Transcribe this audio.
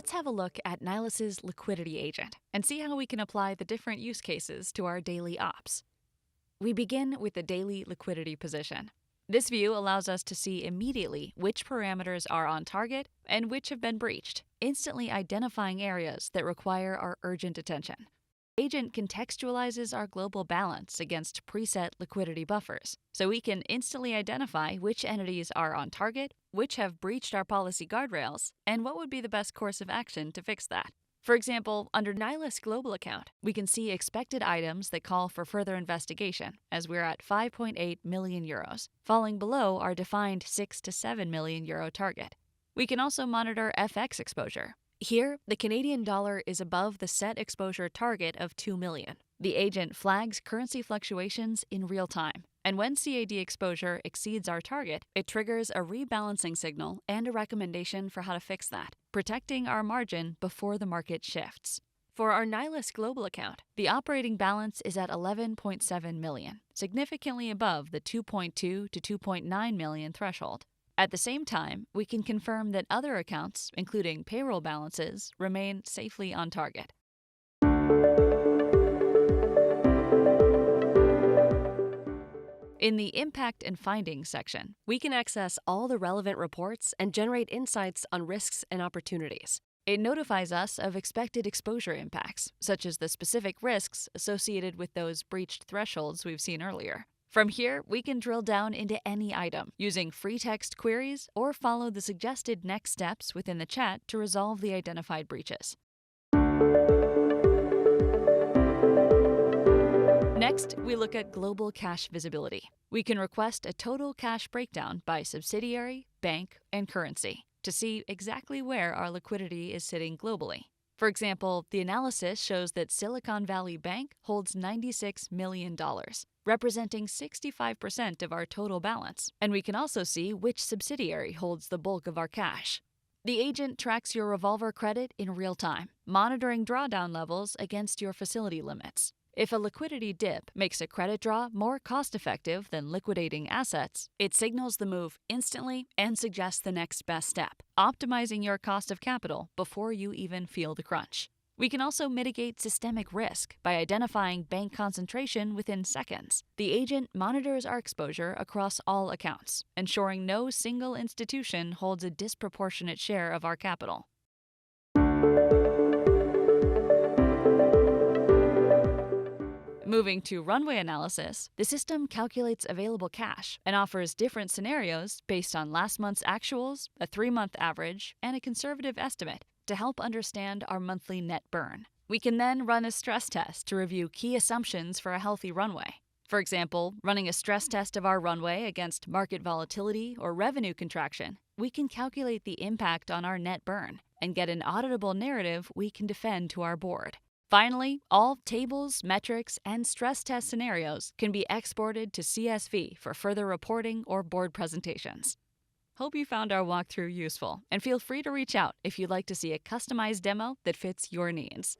Let's have a look at Nilus's Liquidity Agent and see how we can apply the different use cases to our daily ops. We begin with the daily liquidity position. This view allows us to see immediately which parameters are on target and which have been breached, instantly identifying areas that require our urgent attention. The agent contextualizes our global balance against preset liquidity buffers, so we can instantly identify which entities are on target, which have breached our policy guardrails, and what would be the best course of action to fix that. For example, under Nilus Global Account, we can see expected items that call for further investigation, as we're at 5.8 million euros, falling below our defined 6 to 7 million euro target. We can also monitor FX exposure. Here, the Canadian dollar is above the set exposure target of 2 million. The agent flags currency fluctuations in real time, and when CAD exposure exceeds our target, it triggers a rebalancing signal and a recommendation for how to fix that, protecting our margin before the market shifts. For our Nilus Global Account, the operating balance is at 11.7 million, significantly above the 2.2 to 2.9 million threshold. At the same time, we can confirm that other accounts, including payroll balances, remain safely on target. In the Impact and Findings section, we can access all the relevant reports and generate insights on risks and opportunities. It notifies us of expected exposure impacts, such as the specific risks associated with those breached thresholds we've seen earlier. From here, we can drill down into any item using free text queries or follow the suggested next steps within the chat to resolve the identified breaches. Next, we look at global cash visibility. We can request a total cash breakdown by subsidiary, bank, and currency to see exactly where our liquidity is sitting globally. For example, the analysis shows that Silicon Valley Bank holds $96 million, representing 65% of our total balance, and we can also see which subsidiary holds the bulk of our cash. The agent tracks your revolver credit in real time, monitoring drawdown levels against your facility limits. If a liquidity dip makes a credit draw more cost-effective than liquidating assets, it signals the move instantly and suggests the next best step, optimizing your cost of capital before you even feel the crunch. We can also mitigate systemic risk by identifying bank concentration within seconds. The agent monitors our exposure across all accounts, ensuring no single institution holds a disproportionate share of our capital. Moving to runway analysis, the system calculates available cash and offers different scenarios based on last month's actuals, a 3-month average, and a conservative estimate to help understand our monthly net burn. We can then run a stress test to review key assumptions for a healthy runway. For example, running a stress test of our runway against market volatility or revenue contraction, we can calculate the impact on our net burn and get an auditable narrative we can defend to our board. Finally, all tables, metrics, and stress test scenarios can be exported to CSV for further reporting or board presentations. Hope you found our walkthrough useful, and feel free to reach out if you'd like to see a customized demo that fits your needs.